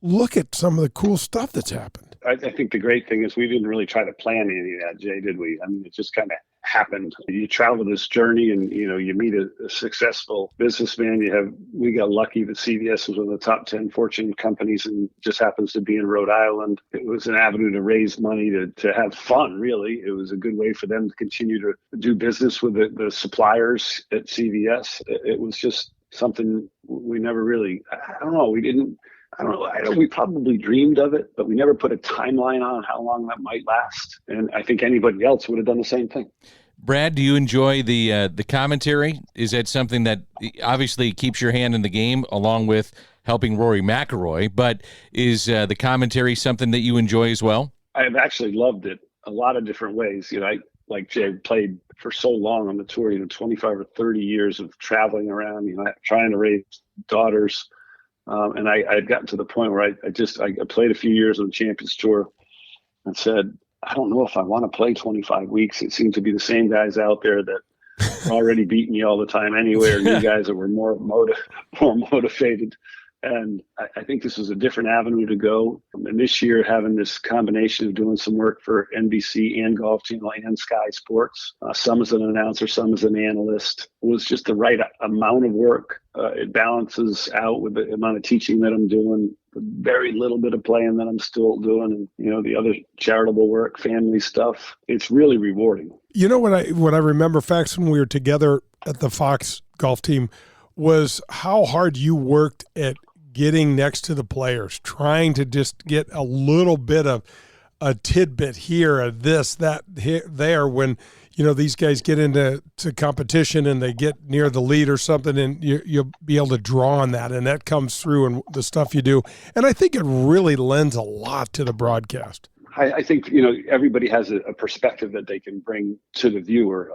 look at some of the cool stuff that's happened. I think the great thing is we didn't really try to plan any of that, Jay, did we? It just kind of happened. You travel this journey and, you meet a successful businessman. We got lucky that CVS was one of the top 10 Fortune companies and just happens to be in Rhode Island. It was an avenue to raise money, to have fun, really. It was a good way for them to continue to do business with the suppliers at CVS. It was just something we never really, we probably dreamed of it, but we never put a timeline on how long that might last. And I think anybody else would have done the same thing. Brad, do you enjoy the commentary? Is that something that obviously keeps your hand in the game along with helping Rory McIlroy, but is the commentary something that you enjoy as well? I've actually loved it a lot of different ways. like Jay played for so long on the tour, 25 or 30 years of traveling around, trying to raise daughters. And I had gotten to the point where I played a few years on the Champions Tour and said, I don't know if I want to play 25 weeks. It seemed to be the same guys out there that were already beating me all the time anyway, or new guys that were more motivated. And I think this is a different avenue to go. And this year, having this combination of doing some work for NBC and Golf Channel and Sky Sports, some as an announcer, some as an analyst, was just the right amount of work. It balances out with the amount of teaching that I'm doing, the very little bit of playing that I'm still doing, and the other charitable work, family stuff. It's really rewarding. What I remember, Faxon, when we were together at the Fox golf team, was how hard you worked at getting next to the players, trying to just get a little bit of a tidbit here, a this, that, here, there, when, these guys get into competition and they get near the lead or something, and you'll be able to draw on that, and that comes through in the stuff you do. And I think it really lends a lot to the broadcast. I think, everybody has a perspective that they can bring to the viewer.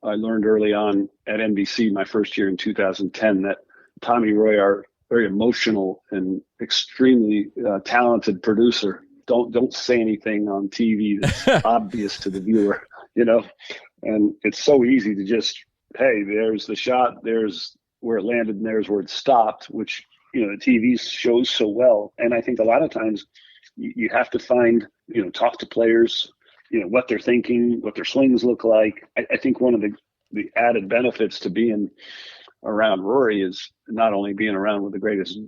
I learned early on at NBC, my first year in 2010, that Tommy Roy, our very emotional and extremely talented producer, don't say anything on TV that's obvious to the viewer, and it's so easy to just, hey, there's the shot, there's where it landed, and there's where it stopped, which, the TV shows so well. And I think a lot of times you have to find, talk to players, what they're thinking, what their swings look like. I think one of the added benefits to being around Rory is not only being around with the greatest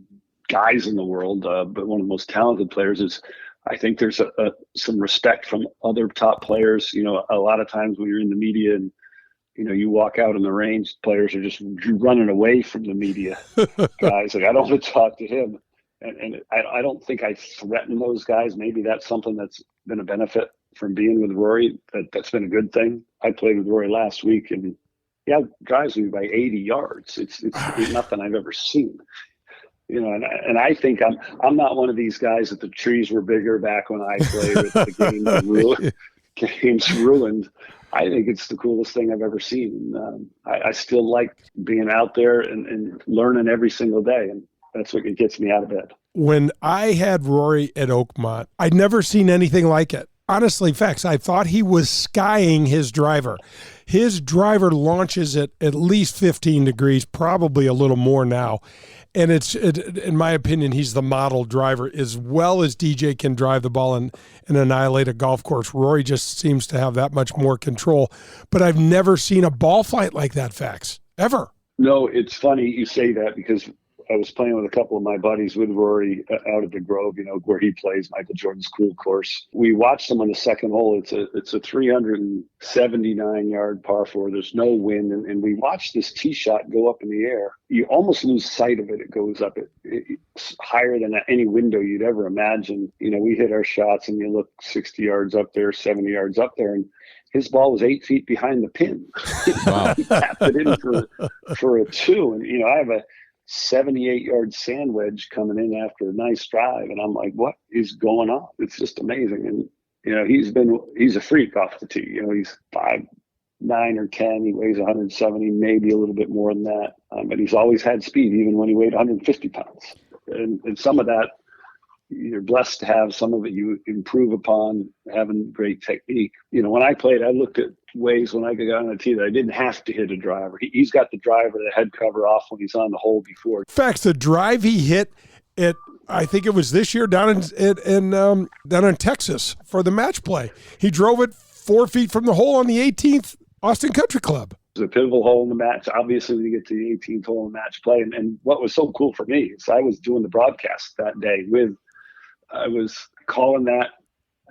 guys in the world, but one of the most talented players is, I think there's some respect from other top players. A lot of times when you're in the media and, you walk out in the range, players are just running away from the media. Guys, like, I don't want to talk to him. And I don't think I threaten those guys. Maybe that's something that's been a benefit from being with Rory. That's been a good thing. I played with Rory last week, and drives me by 80 yards. It's nothing I've ever seen. And I think I'm not one of these guys that the trees were bigger back when I played with the game's ruined. I think it's the coolest thing I've ever seen. I still like being out there and learning every single day. And that's what gets me out of bed. When I had Rory at Oakmont, I'd never seen anything like it. Honestly, Fax, I thought he was skying his driver. His driver launches at least 15 degrees, probably a little more now. And in my opinion, he's the model driver. As well as DJ can drive the ball and annihilate a golf course, Rory just seems to have that much more control. But I've never seen a ball flight like that, Fax, ever. No, it's funny you say that, because I was playing with a couple of my buddies with Rory out at the Grove, where he plays, Michael Jordan's cool course. We watched him on the second hole. It's a 379-yard par four. There's no wind, and we watched this tee shot go up in the air. You almost lose sight of it. It goes up. It's higher than any window you'd ever imagine. We hit our shots, and you look 60 yards up there, 70 yards up there, and his ball was 8 feet behind the pin. Wow. He tapped it in for a two, and I have a 78-yard sand wedge coming in after a nice drive, and I'm like, what is going on? It's just amazing. And he's a freak off the tee. He's 5'9" or 10. He weighs 170, maybe a little bit more than that. But he's always had speed, even when he weighed 150 pounds. And some of that you're blessed to have. Some of it you improve upon having great technique. When I played, I looked at ways when I got on the tee that I didn't have to hit a driver. He's got the driver, the head cover off when he's on the hole before. In fact, the drive he hit at, I think it was this year down in Texas for the match play. He drove it 4 feet from the hole on the 18th Austin Country Club. It was a pivotal hole in the match. Obviously, when you get to the 18th hole in match play, and what was so cool for me is I was doing the broadcast that day I was calling that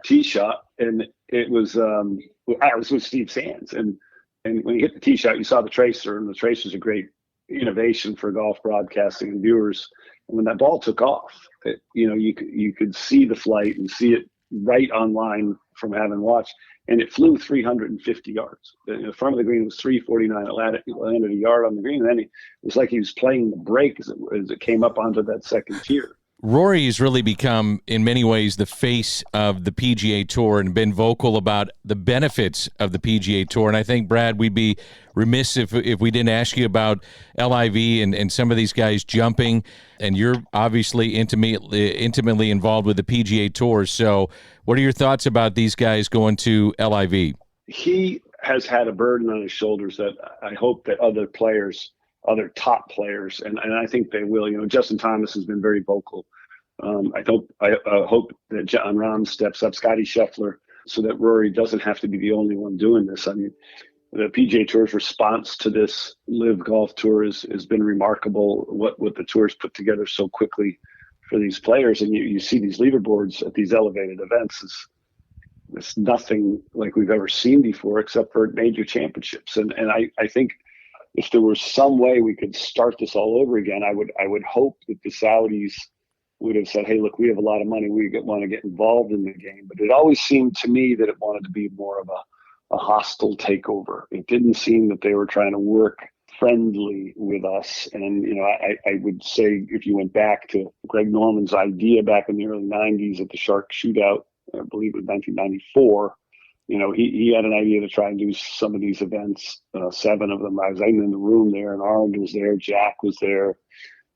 tee shot, and it was I was with Steve Sands, and when you hit the tee shot, you saw the tracer, and the tracer is a great innovation for golf broadcasting and viewers. And when that ball took off, you could see the flight and see it right on line from having watched, and it flew 350 yards. The front of the green was 349. It landed a yard on the green, and then it was like he was playing the break as it came up onto that second tier. Rory has really become, in many ways, the face of the PGA Tour and been vocal about the benefits of the PGA Tour. And I think, Brad, we'd be remiss if we didn't ask you about LIV and some of these guys jumping. And you're obviously intimately involved with the PGA Tour. So what are your thoughts about these guys going to LIV? He has had a burden on his shoulders that I hope that other top players, and I think they will. Justin Thomas has been very vocal. I hope that John Rahm steps up, Scotty Scheffler, so that Rory doesn't have to be the only one doing this. I mean, the PGA Tour's response to this Live Golf Tour has been remarkable. What the tour's put together so quickly for these players, and you see these leaderboards at these elevated events. It's nothing like we've ever seen before, except for major championships. And I think if there was some way we could start this all over again, I would hope that the Saudis would have said, hey, look, we have a lot of money. We want to get involved in the game. But it always seemed to me that it wanted to be more of a hostile takeover. It didn't seem that they were trying to work friendly with us. And, I would say if you went back to Greg Norman's idea back in the early 90s at the Shark Shootout, I believe it was 1994, he had an idea to try and do some of these events, 7 of them. I was even in the room there, and Arnold was there, Jack was there,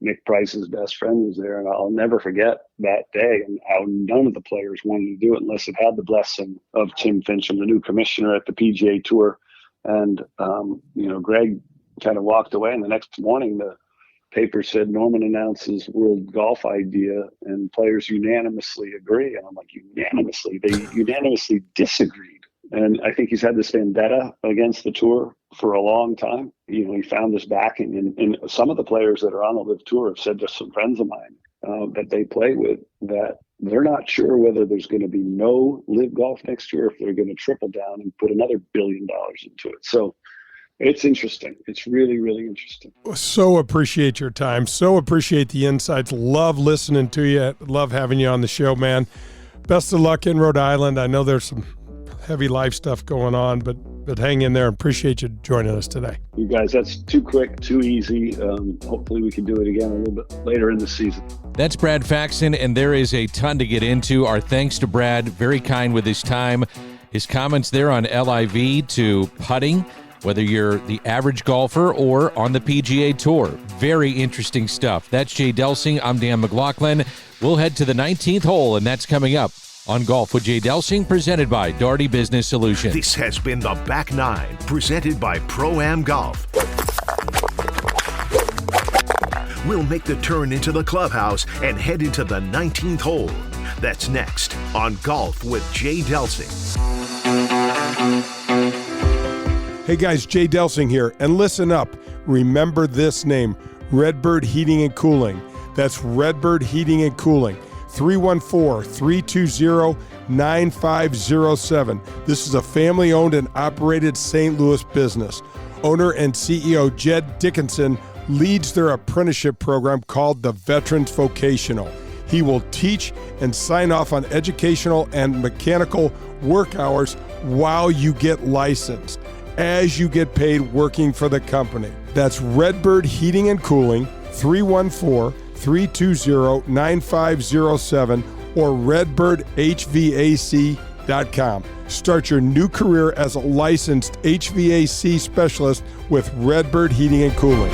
Nick Price's best friend was there, and I'll never forget that day and how none of the players wanted to do it unless it had the blessing of Tim Finchem, the new commissioner at the PGA Tour. And, Greg kind of walked away, and the next morning the paper said Norman announces world golf idea and players unanimously agree. And I'm like, unanimously? They unanimously disagreed. And I think he's had this vendetta against the tour for a long time. He found this backing. And some of the players that are on the Live Tour have said to some friends of mine that they play with that they're not sure whether there's going to be no Live Golf next year, if they're going to triple down and put another $1 billion into it. So it's interesting. It's really, really interesting. So appreciate your time. So appreciate the insights. Love listening to you. Love having you on the show, man. Best of luck in Rhode Island. I know there's some heavy life stuff going on, but hang in there. Appreciate you joining us today. You guys, that's too quick, too easy. Hopefully we can do it again a little bit later in the season. That's Brad Faxon, and there is a ton to get into. Our thanks to Brad. Very kind with his time. His comments there on LIV to putting, whether you're the average golfer or on the PGA Tour. Very interesting stuff. That's Jay Delsing. I'm Dan McLaughlin. We'll head to the 19th hole, and that's coming up on Golf with Jay Delsing, presented by Daugherty Business Solutions. This has been the Back Nine, presented by Pro-Am Golf. We'll make the turn into the clubhouse and head into the 19th hole. That's next on Golf with Jay Delsing. Hey guys, Jay Delsing here, and listen up. Remember this name, Redbird Heating and Cooling. That's Redbird Heating and Cooling, 314-320-9507. This is a family-owned and operated St. Louis business. Owner and CEO Jed Dickinson leads their apprenticeship program called the Veterans Vocational. He will teach and sign off on educational and mechanical work hours while you get licensed, as you get paid working for the company. That's Redbird Heating and Cooling, 314-320-9507, or redbirdhvac.com. Start your new career as a licensed HVAC specialist with Redbird Heating and Cooling.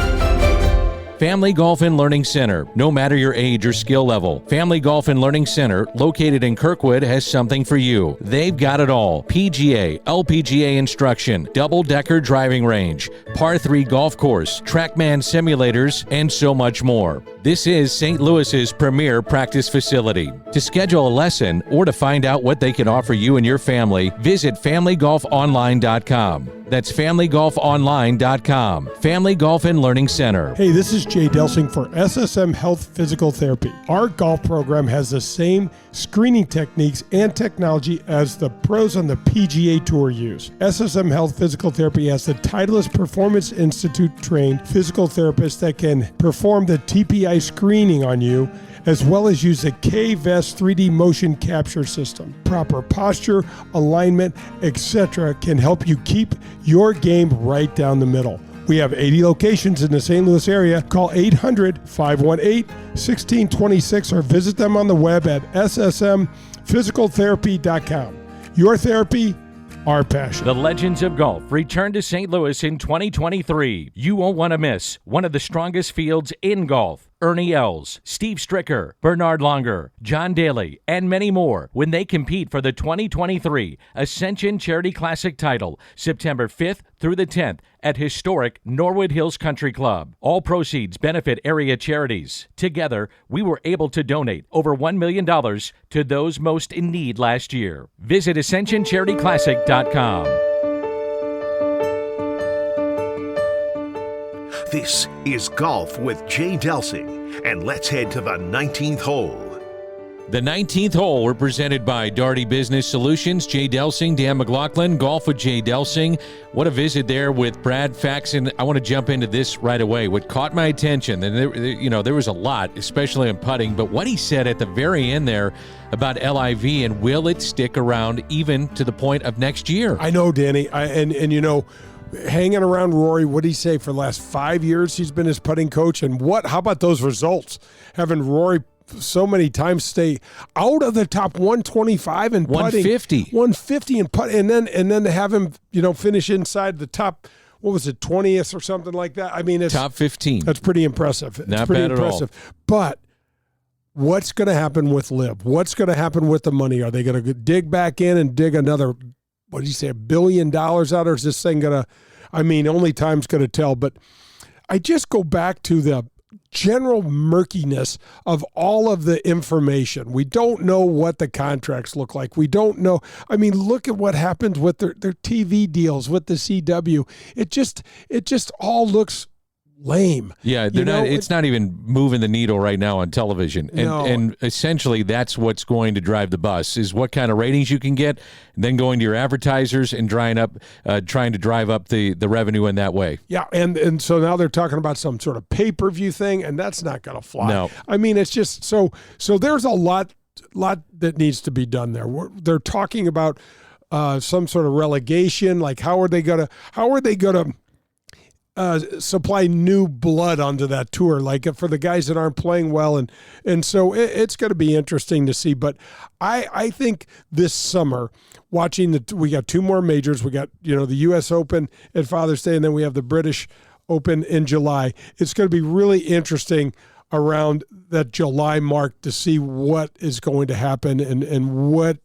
Family Golf and Learning Center. No matter your age or skill level, Family Golf and Learning Center, located in Kirkwood, has something for you. They've got it all. PGA, LPGA instruction, double-decker driving range, par 3 golf course, TrackMan simulators, and so much more. This is St. Louis's premier practice facility. To schedule a lesson or to find out what they can offer you and your family, visit FamilyGolfOnline.com. That's FamilyGolfOnline.com. Family Golf and Learning Center. Hey, this is Jay Delsing for SSM Health Physical Therapy. Our golf program has the same screening techniques and technology as the pros on the PGA Tour use. SSM Health Physical Therapy has the Titleist Performance Institute trained physical therapists that can perform the TPI screening on you, as well as use the K-Vest 3D motion capture system. Proper posture, alignment, etc. can help you keep your game right down the middle. We have 80 locations in the St. Louis area. Call 800-518-1626 or visit them on the web at ssmphysicaltherapy.com. Your therapy, our passion. The Legends of Golf return to St. Louis in 2023. You won't want to miss one of the strongest fields in golf. Ernie Els, Steve Stricker, Bernard Longer, John Daly, and many more when they compete for the 2023 Ascension Charity Classic title, September 5th through the 10th at historic Norwood Hills Country Club. All proceeds benefit area charities. Together, we were able to donate over $1 million to those most in need last year. Visit AscensionCharityClassic.com. This is Golf with Jay Delsing, and let's head to the 19th hole. The 19th hole, we're presented by Daugherty Business Solutions. Jay Delsing, Dan McLaughlin, Golf with Jay Delsing. What a visit there with Brad Faxon. I want to jump into this right away. What caught my attention, and there was a lot, especially in putting, but what he said at the very end there about LIV and will it stick around even to the point of next year? I know, Danny, and you know, hanging around Rory, what did he say, for the last 5 years he's been his putting coach, and how about those results? Having Rory so many times stay out of the top 125 in putting, 150 in putt, and then to have him, finish inside the top, what was it, 20th or something like that? I mean, it's top 15. That's pretty impressive. Not bad at all. But what's going to happen with LIV? What's going to happen with the money? Are they going to dig back in and dig another, what did you say, $1 billion out, or is this thing going to, only time's going to tell. But I just go back to the general murkiness of all of the information. We don't know what the contracts look like. We don't know. Look at what happens with their TV deals with the CW. It just all looks lame. Yeah, it's not even moving the needle right now on television. And essentially that's what's going to drive the bus, is what kind of ratings you can get, and then going to your advertisers and trying to drive up the revenue in that way. Yeah, and so now they're talking about some sort of pay-per-view thing, and that's not going to fly. No. It's just so there's a lot that needs to be done there. They're talking about some sort of relegation, like how are they going to supply new blood onto that tour, like for the guys that aren't playing well, and so it's going to be interesting to see. But I think this summer, watching we got two more majors. We got the U.S. Open at Father's Day, and then we have the British Open in July. It's going to be really interesting around that July mark to see what is going to happen and what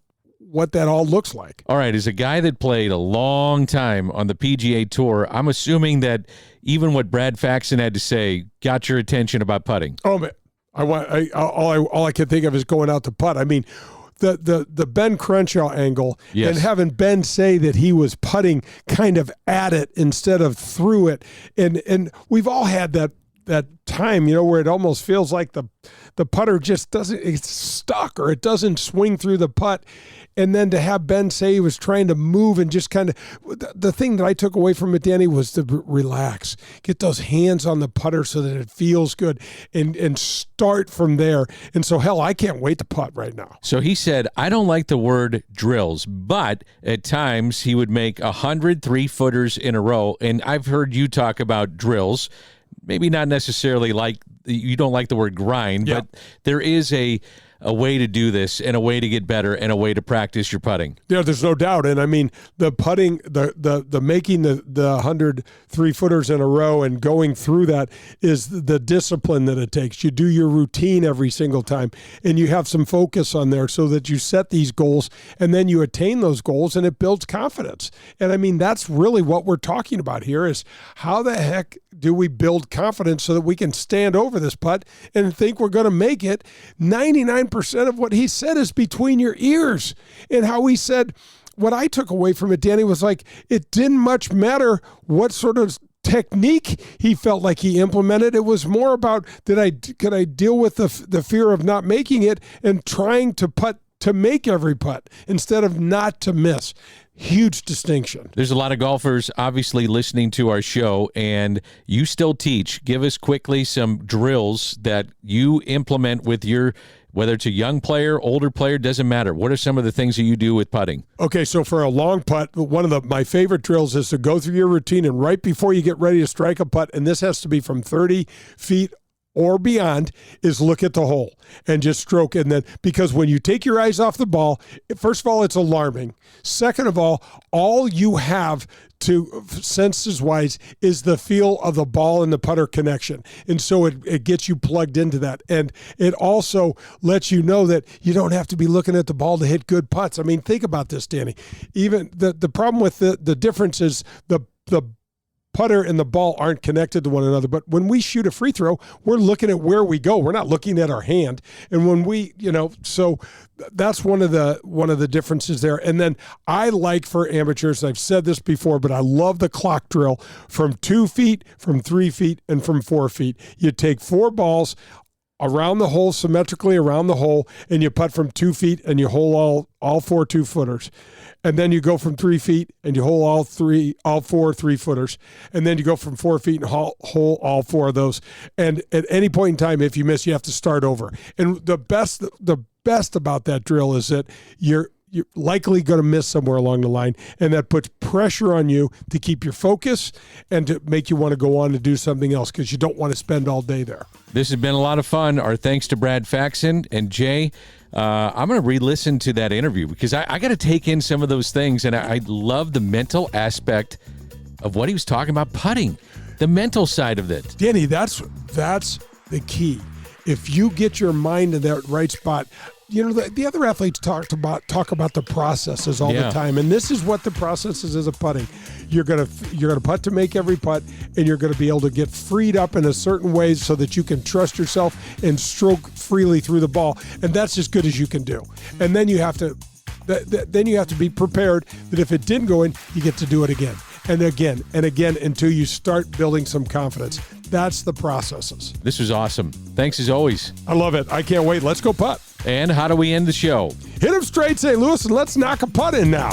that all looks like. All right, as a guy that played a long time on the PGA Tour, I'm assuming that even what Brad Faxon had to say got your attention about putting. Oh man, all I can think of is going out to putt. The Ben Crenshaw angle, yes, and having Ben say that he was putting kind of at it instead of through it, and we've all had that time, where it almost feels like the putter just it's stuck, or it doesn't swing through the putt. And then to have Ben say he was trying to move and just kind of, the thing that I took away from it, Danny, was to relax, get those hands on the putter so that it feels good, and start from there. And so, hell, I can't wait to putt right now. So he said, I don't like the word drills, but at times he would make 100 3-footers in a row. And I've heard you talk about drills. Maybe not necessarily like, you don't like the word grind, yeah, but there is a way to do this, and a way to get better, and a way to practice your putting. Yeah, there's no doubt. And the putting, the making the 100 3-footers in a row and going through that is the discipline that it takes. You do your routine every single time, and you have some focus on there so that you set these goals, and then you attain those goals, and it builds confidence. And that's really what we're talking about here, is how the heck do we build confidence so that we can stand over this putt and think we're going to make it? 99% of what he said is between your ears. And how he said, what I took away from it, Danny, was like, it didn't much matter what sort of technique he felt like he implemented. It was more about, could I deal with the fear of not making it and trying to putt to make every putt instead of not to miss. Huge distinction. There's a lot of golfers obviously listening to our show, and you still teach. Give us quickly some drills that you implement with your Whether it's a young player, older player, doesn't matter. What are some of the things that you do with putting? Okay, so for a long putt, one of my favorite drills is to go through your routine, and right before you get ready to strike a putt, and this has to be from 30 feet or beyond, is look at the hole and just stroke. And then, because when you take your eyes off the ball, first of all, it's alarming. Second of all you have to senses-wise is the feel of the ball and the putter connection. And so it gets you plugged into that. And it also lets you know that you don't have to be looking at the ball to hit good putts. I mean, think about this, Danny. Even the problem with the difference is the putter and the ball aren't connected to one another. But when we shoot a free throw, we're looking at where we go. We're not looking at our hand. And when we, so that's one of the differences there. And then I like, for amateurs, I've said this before, but I love the clock drill from 2 feet, from 3 feet, and from 4 feet. You take 4 balls around the hole, symmetrically around the hole, and you putt from 2 feet, and you hole all 4 2-footers. And then you go from 3 feet and you hole all 4 3-footers. And then you go from 4 feet and hole all 4 of those. And at any point in time, if you miss, you have to start over. And the best about that drill is that you're likely going to miss somewhere along the line, and that puts pressure on you to keep your focus and to make you want to go on to do something else, because you don't want to spend all day there. This has been a lot of fun. Our thanks to Brad Faxon and Jay. I'm going to re-listen to that interview, because I got to take in some of those things, and I love the mental aspect of what he was talking about, putting, the mental side of it. Danny, that's the key. If you get your mind in that right spot, the other athletes talk about the processes all the time, and this is what the process is of putting. You're gonna putt to make every putt, and you're gonna be able to get freed up in a certain way so that you can trust yourself and stroke freely through the ball, and that's as good as you can do. And then you have to be prepared that if it didn't go in, you get to do it again and again and again until you start building some confidence. That's the processes. This was awesome. Thanks as always. I love it. I can't wait. Let's go putt. And how do we end the show? Hit him straight, St. Louis, and let's knock a putt in now.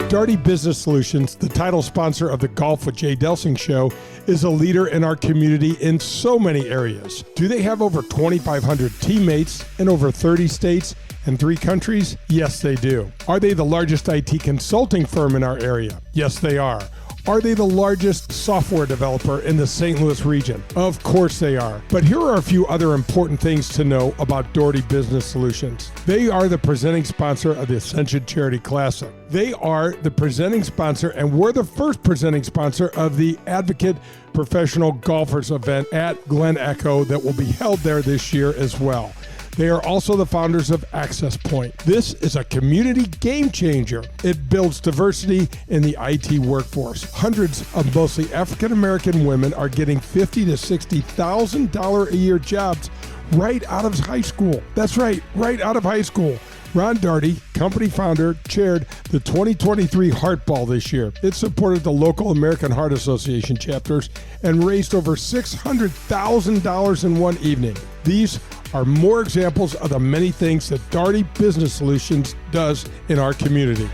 Darty Business Solutions, the title sponsor of the Golf with Jay Delsing show, is a leader in our community in so many areas. Do they have over 2,500 teammates in over 30 states and 3 countries? Yes, they do. Are they the largest IT consulting firm in our area? Yes, they are. Are they the largest software developer in the St. Louis region? Of course they are. But here are a few other important things to know about Doherty Business Solutions. They are the presenting sponsor of the Ascension Charity Classic. They are the presenting sponsor, and we're the first presenting sponsor of the Advocate Professional Golfers event at Glen Echo that will be held there this year as well. They are also the founders of Access Point. This is a community game changer. It builds diversity in the IT workforce. Hundreds of mostly African-American women are getting $50,000 to $60,000 a year jobs right out of high school. That's right out of high school. Ron Darty, company founder, chaired the 2023 Heart Ball this year. It supported the local American Heart Association chapters and raised over $600,000 in one evening. These are more examples of the many things that Darty Business Solutions does in our community.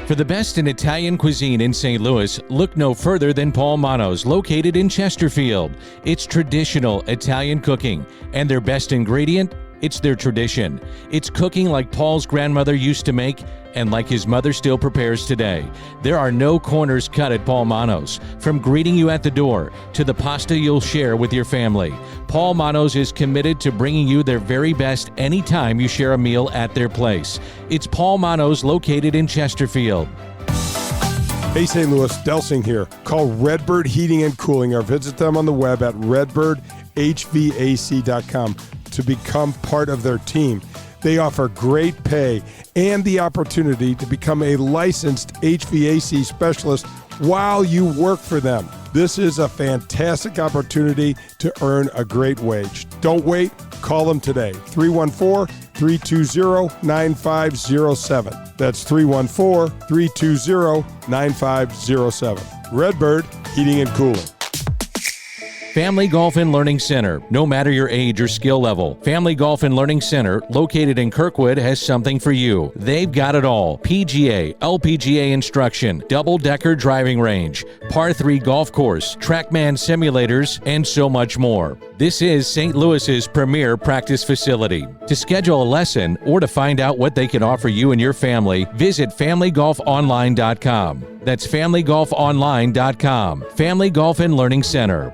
For the best in Italian cuisine in St. Louis, look no further than Paul Manno's, located in Chesterfield. It's traditional Italian cooking, and their best ingredient, it's their tradition. It's cooking like Paul's grandmother used to make, and like his mother still prepares today. There are no corners cut at Paul Manno's. From greeting you at the door to the pasta you'll share with your family, Paul Manno's is committed to bringing you their very best anytime you share a meal at their place. It's Paul Manno's, located in Chesterfield. Hey St. Louis, Delsing here. Call Redbird Heating and Cooling or visit them on the web at redbirdhvac.com to become part of their team. They offer great pay and the opportunity to become a licensed HVAC specialist while you work for them. This is a fantastic opportunity to earn a great wage. Don't wait. Call them today. 314-320-9507. That's 314-320-9507. Redbird Heating and Cooling. Family Golf and Learning Center. No matter your age or skill level, Family Golf and Learning Center, located in Kirkwood, has something for you. They've got it all. PGA, LPGA instruction, double-decker driving range, par 3 golf course, TrackMan simulators, and so much more. This is St. Louis's premier practice facility. To schedule a lesson or to find out what they can offer you and your family, visit FamilyGolfOnline.com. That's FamilyGolfOnline.com. Family Golf and Learning Center.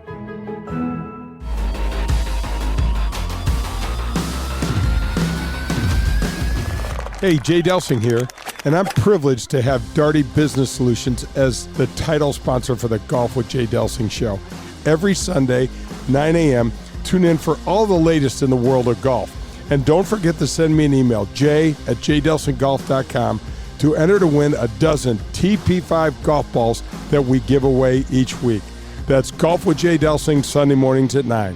Hey, Jay Delsing here, and I'm privileged to have Darty Business Solutions as the title sponsor for the Golf with Jay Delsing show. Every Sunday, 9 a.m., tune in for all the latest in the world of golf. And don't forget to send me an email, jay@jdelsinggolf.com, to enter to win a dozen TP5 golf balls that we give away each week. That's Golf with Jay Delsing, Sunday mornings at 9.